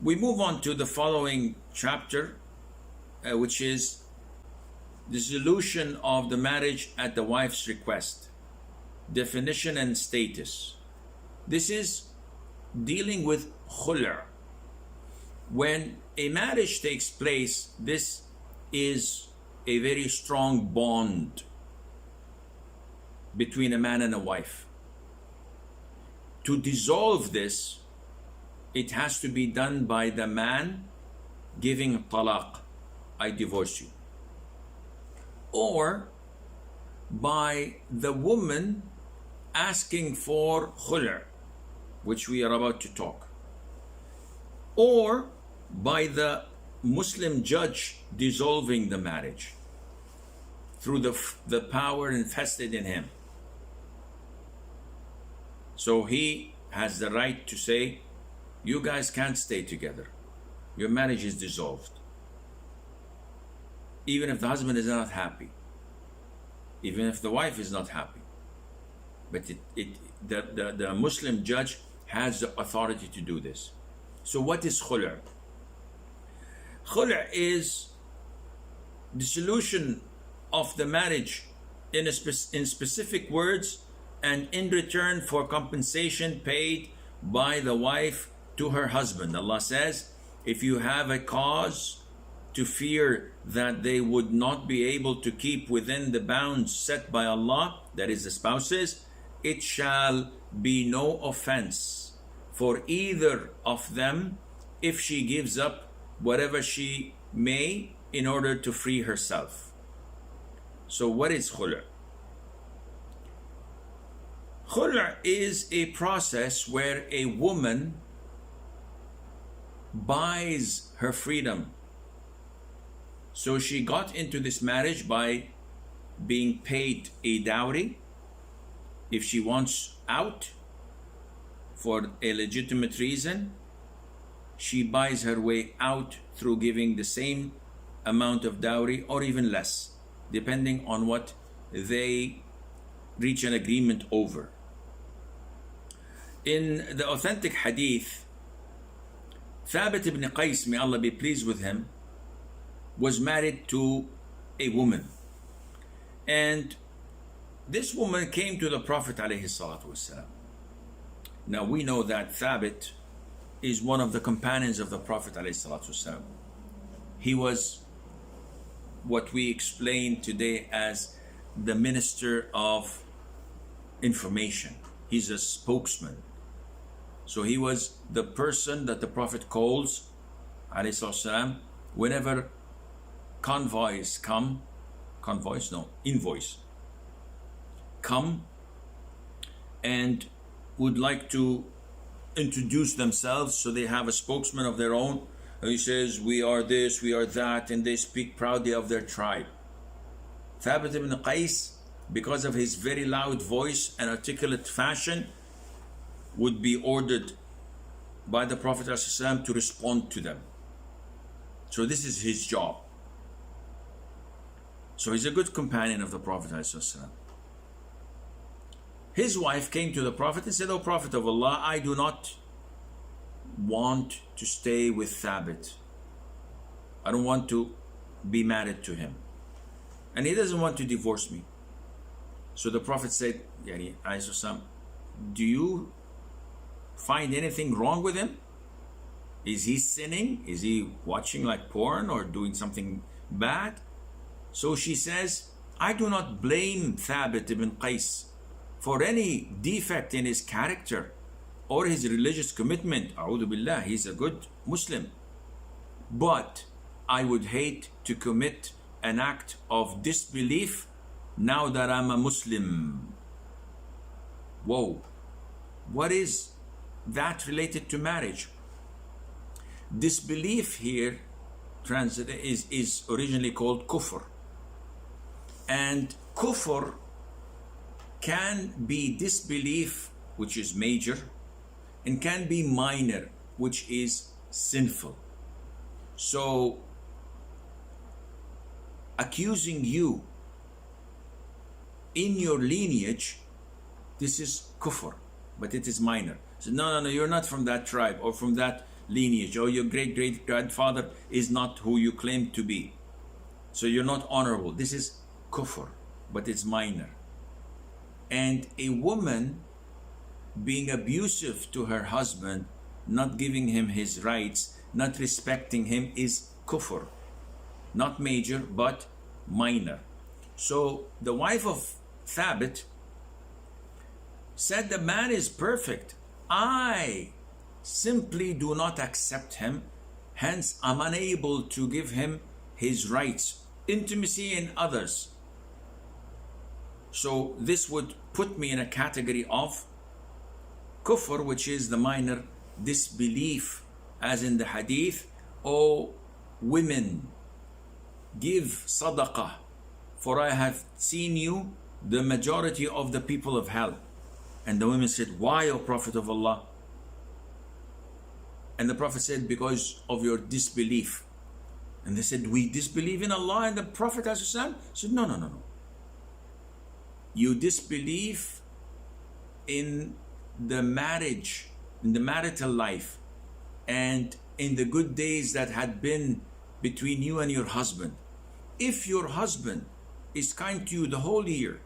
We move on to the following chapter, which is dissolution of the marriage at the wife's request, definition and status. This is dealing with khula. When a marriage takes place, this is a very strong bond between a man and a wife. To dissolve this, it has to be done by the man giving talaq, I divorce you, or by the woman asking for khula, which we are about to talk, or by the Muslim judge dissolving the marriage through the power invested in him. So he has the right to say, you guys can't stay together. Your marriage is dissolved. Even if the husband is not happy, even if the wife is not happy. But the Muslim judge has the authority to do this. So what is khula'? Khula' is dissolution of the marriage in specific words and in return for compensation paid by the wife to her husband. Allah says, if you have a cause to fear that they would not be able to keep within the bounds set by Allah, that is the spouses, it shall be no offense for either of them if she gives up whatever she may in order to free herself. So what is khula'? Khula' is a process where a woman buys her freedom. So she got into this marriage by being paid a dowry. If she wants out for a legitimate reason, she buys her way out through giving the same amount of dowry or even less, depending on what they reach an agreement over. In the authentic hadith, Thabit ibn Qais, may Allah be pleased with him, was married to a woman. And this woman came to the Prophet ﷺ. Now we know that Thabit is one of the companions of the Prophet ﷺ. He was what we explain today as the minister of information. He's a spokesman. So he was the person that the Prophet calls ﷺ whenever envoys come and would like to introduce themselves, so they have a spokesman of their own. He says, we are this, we are that, and they speak proudly of their tribe. Thabit ibn Qais, because of his very loud voice and articulate fashion, would be ordered by the Prophet ﷺ to respond to them. So this is his job. So he's a good companion of the Prophet ﷺ. His wife came to the Prophet and said, O Prophet of Allah, I do not want to stay with Thabit. I don't want to be married to him. And he doesn't want to divorce me. So the Prophet said, do you find anything wrong with him? Is he sinning? Is he watching like porn or doing something bad? So she says, I do not blame Thabit ibn Qais for any defect in his character or his religious commitment. A'udhu billah, he's a good Muslim. But I would hate to commit an act of disbelief now that I'm a Muslim. Whoa, what is that related to marriage? Disbelief here is originally called kufr. And kufr can be disbelief, which is major, and can be minor, which is sinful. So accusing you in your lineage, this is kufr, but it is minor. So no, you're not from that tribe or from that lineage, or your great-great-grandfather is not who you claim to be. So you're not honorable. This is kufr, but it's minor. And a woman being abusive to her husband, not giving him his rights, not respecting him, is kufr. Not major, but minor. So the wife of Thabit said, the man is perfect. I simply do not accept him. Hence, I'm unable to give him his rights, intimacy and others. So this would put me in a category of kufr, which is the minor disbelief, as in the hadith, O women, give sadaqah, for I have seen you the majority of the people of hell. And the women said, why, O Prophet of Allah? And the Prophet said, because of your disbelief. And they said, we disbelieve in Allah and the Prophet said, no. You disbelieve in the marriage, in the marital life, and in the good days that had been between you and your husband. If your husband is kind to you the whole year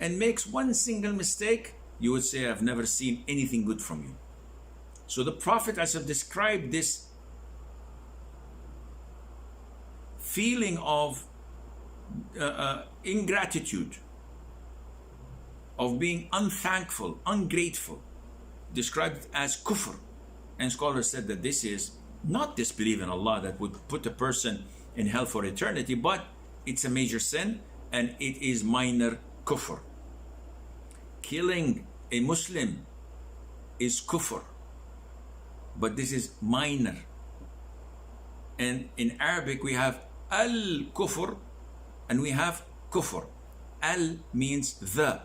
and makes one single mistake, you would say, I've never seen anything good from you. So the Prophet described this feeling of ingratitude, of being unthankful, ungrateful, described it as kufr. And scholars said that this is not disbelief in Allah that would put a person in hell for eternity, but it's a major sin and it is minor kufr. Killing a Muslim is kufr, but this is minor. And in Arabic we have al-kufr and we have kufr. Al means the.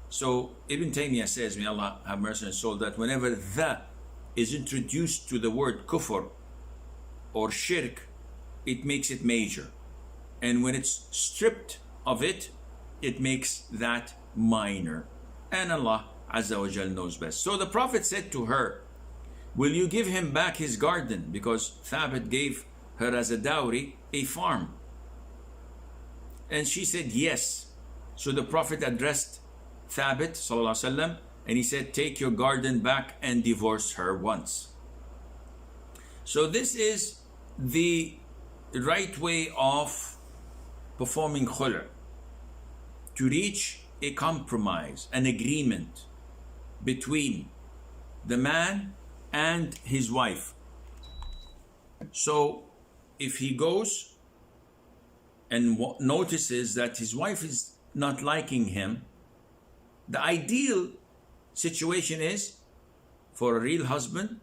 So Ibn Taymiyyah says, may Allah have mercy on his soul, that whenever the is introduced to the word kufr or shirk, it makes it major. And when it's stripped of it, it makes that minor. And Allah Azza wa Jal knows best. So the Prophet said to her, will you give him back his garden? Because Thabit gave her as a dowry a farm. And she said yes. So the Prophet addressed Thabit sallallahu alaihi wasallam, and he said, take your garden back and divorce her once. So this is the right way of performing khula, to reach a compromise, an agreement between the man and his wife. So if he goes and notices that his wife is not liking him, the ideal situation is for a real husband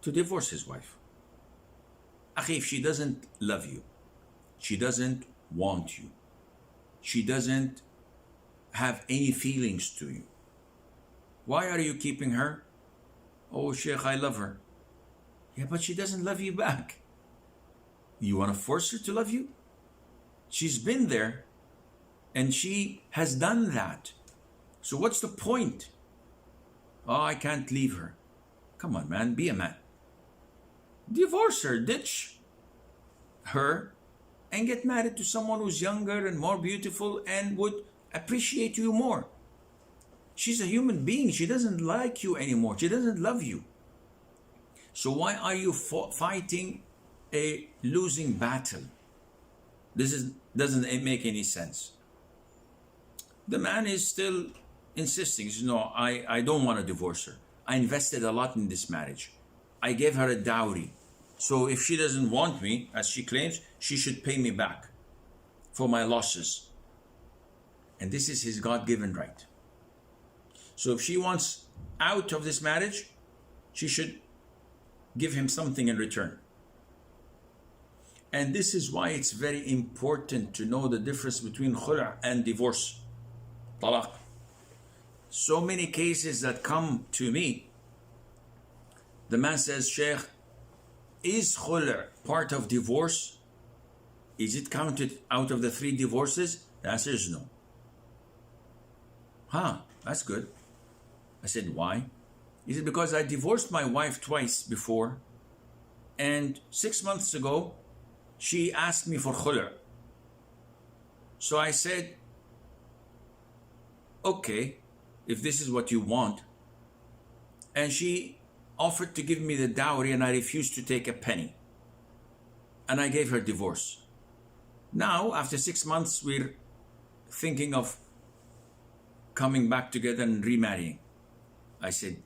to divorce his wife. Akhi, if she doesn't love you, she doesn't want you, she doesn't have any feelings to you, why are you keeping her? Oh, Sheikh, I love her. Yeah, but she doesn't love you back. You want to force her to love you? She's been there and she has done that. So what's the point? Oh, I can't leave her. Come on, man, be a man. Divorce her, ditch her, and get married to someone who's younger and more beautiful and would appreciate you more. She's a human being. She doesn't like you anymore. She doesn't love you. So why are you fighting a losing battle? This doesn't make any sense. The man is still insisting. He says, no, I don't want to divorce her. I invested a lot in this marriage. I gave her a dowry. So if she doesn't want me, as she claims, she should pay me back for my losses. And this is his God-given right. So if she wants out of this marriage, she should give him something in return. And this is why it's very important to know the difference between khula and divorce, talaq. So many cases that come to me, the man says, Sheikh, is khula part of divorce? Is it counted out of the 3 divorces? The answer is no. That's good. I said, why? He said, because I divorced my wife twice before And 6 months ago, she asked me for khula. So I said, okay, if this is what you want. And she offered to give me the dowry, and I refused to take a penny. And I gave her divorce. Now, after 6 months, we're thinking of coming back together and remarrying. I said,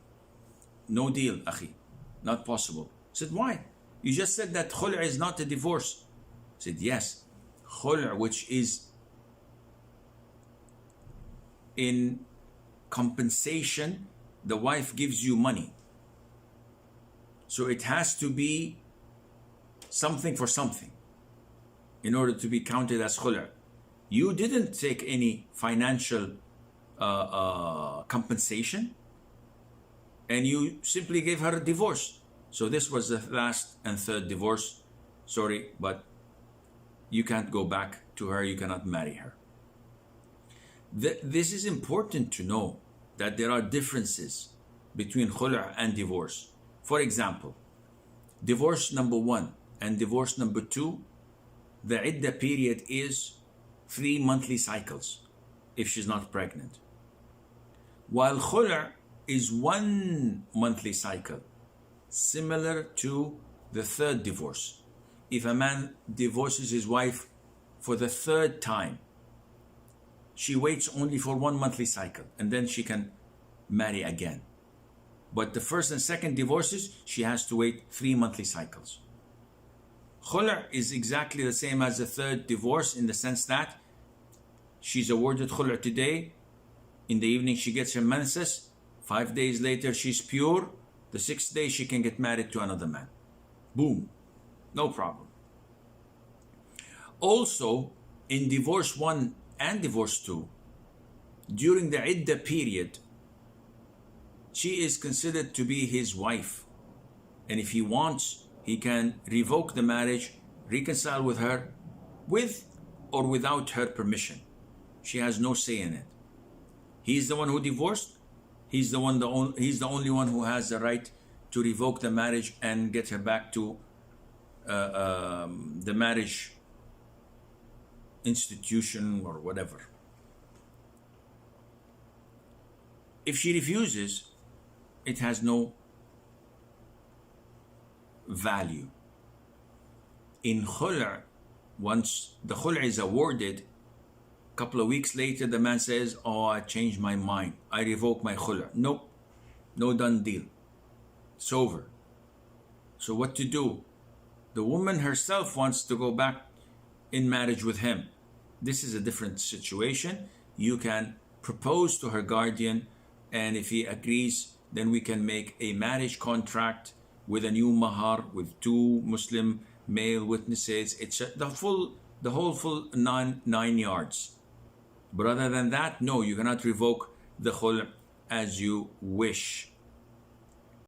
no deal, akhi, not possible. I said, why? You just said that khul' is not a divorce. I said, yes, khul', which is in compensation, the wife gives you money. So it has to be something for something in order to be counted as khul'. You didn't take any financial compensation, and you simply gave her a divorce. So this was the last and third divorce. Sorry, but you can't go back to her. You cannot marry her. This is important to know, that there are differences between khul' and divorce. For example, divorce number 1 and divorce number 2, the iddah period is 3 monthly cycles if she's not pregnant. While khul' is 1 monthly cycle, similar to the third divorce. If a man divorces his wife for the third time, she waits only for 1 monthly cycle, and then she can marry again. But the first and second divorces, she has to wait 3 monthly cycles. Khul' is exactly the same as the third divorce, in the sense that she's awarded khul' today. In the evening, she gets her menses. 5 days later, she's pure. The 6th day, she can get married to another man. Boom. No problem. Also, in divorce 1 and divorce 2, during the iddah period, she is considered to be his wife. And if he wants, he can revoke the marriage, reconcile with her, with or without her permission. She has no say in it. He's the one who divorced. He's the only one who has the right to revoke the marriage and get her back to the marriage institution or whatever. If she refuses, it has no value. In khul', once the khul' is awarded, a couple of weeks later, the man says, oh, I changed my mind. I revoke my khul'. Nope, no done deal. It's over. So what to do? The woman herself wants to go back in marriage with him. This is a different situation. You can propose to her guardian, and if he agrees, then we can make a marriage contract with a new mahar, with 2 Muslim male witnesses. It's the whole full nine yards. But other than that, no, you cannot revoke the khul' as you wish.